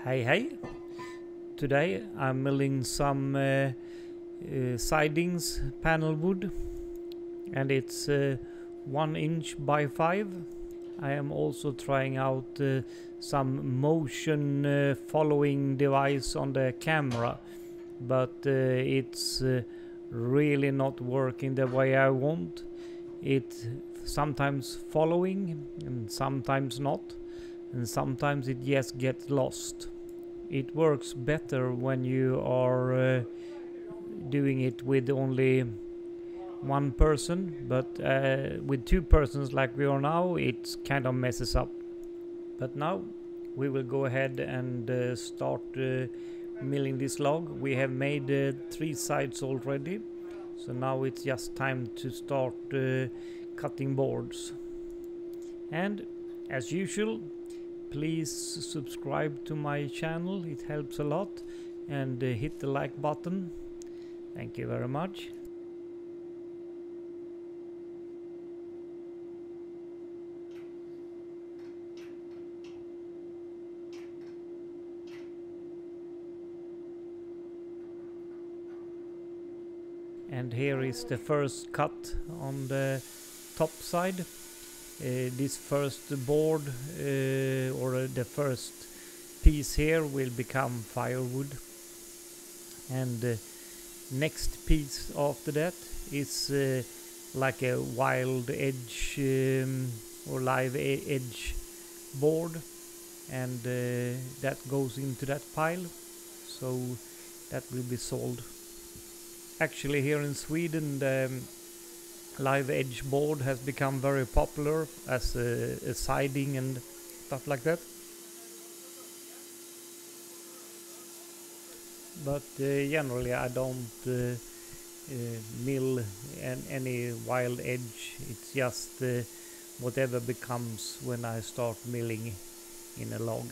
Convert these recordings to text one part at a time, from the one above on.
Hey, today I'm milling some sidings panel wood, and it's 1 inch by 5. I am also trying out some motion following device on the camera, but it's really not working the way I want. It's sometimes following and sometimes not, and sometimes it just gets lost. It works better when you are doing it with only one person, but with two persons like we are now, it kind of messes up. But now we will go ahead and start milling this log. We have made 3 sides already, so now it's just time to start cutting boards. And as usual, please subscribe to my channel, it helps a lot, and hit the like button. Thank you very much. And here is the first cut on the top side. This first board or the first piece here will become firewood, and next piece after that is like a wild edge or live edge board, and that goes into that pile, so that will be sold. Actually, here in Sweden, the live edge board has become very popular as a siding and stuff like that. But generally I don't mill any wild edge. It's just whatever becomes when I start milling in a log.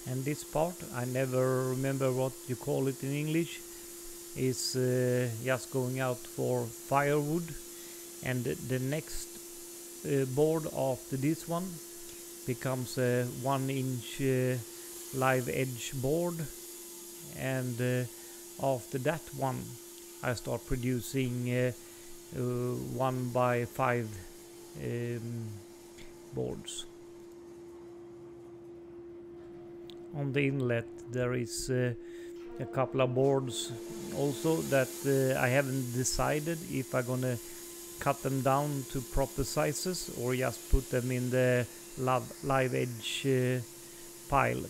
And this part, I never remember what you call it in English, is just going out for firewood. And the next board after this one becomes a 1 inch live edge board, and after that one I start producing 1 by 5 boards. On the inlet there is a couple of boards also that I haven't decided if I'm gonna cut them down to proper sizes or just put them in the live edge pile.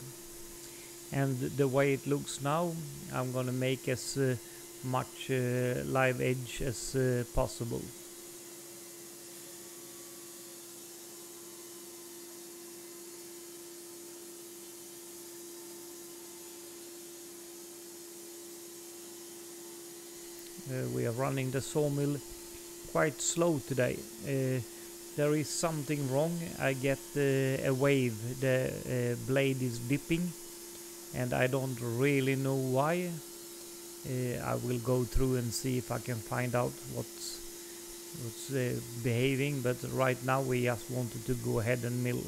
And the way it looks now, I'm gonna make as much live edge as possible. We are running the sawmill quite slow today. There is something wrong. I get a wave, the blade is dipping, and I don't really know why. I will go through and see if I can find out what's behaving, but right now we just wanted to go ahead and mill.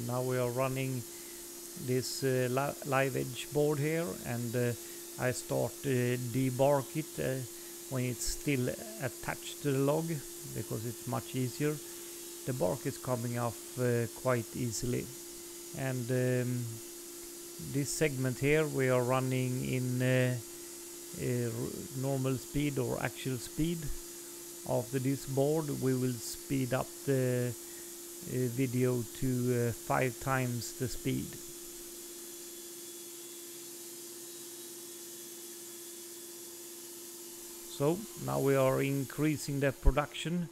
now we are running this live edge board here, and I start debark it when it's still attached to the log, because it's much easier. The bark is coming off quite easily, and this segment here we are running in normal speed or actual speed. After this board we will speed up the video to 5 times the speed. So now we are increasing the production,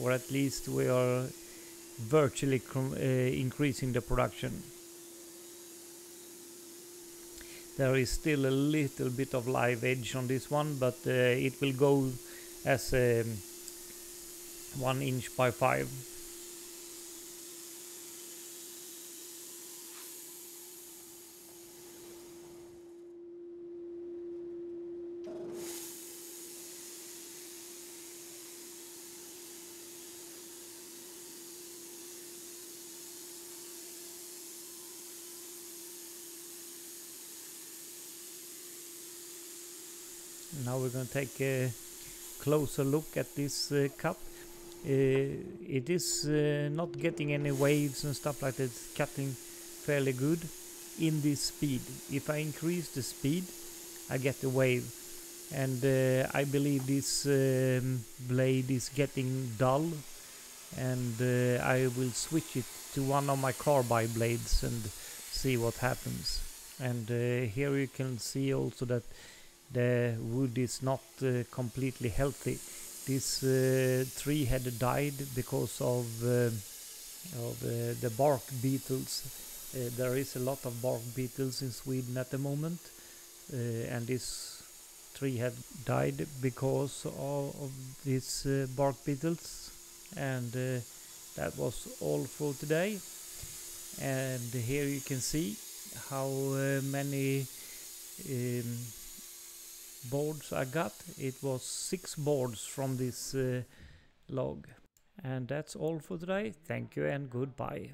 or at least we are virtually increasing the production. There is still a little bit of live edge on this one, but it will go as 1 inch by 5. Now we're going to take a closer look at this cut. It is not getting any waves and stuff like that. It's cutting fairly good in this speed. If I increase the speed, I get a wave, and I believe this blade is getting dull, and I will switch it to one of my carbide blades and see what happens. And here you can see also that the wood is not completely healthy. This tree had died because of the bark beetles. There is a lot of bark beetles in Sweden at the moment, and this tree had died because of these bark beetles. And that was all for today. And here you can see how many boards I got. It was 6 boards from this log. And that's all for today. Thank you and goodbye.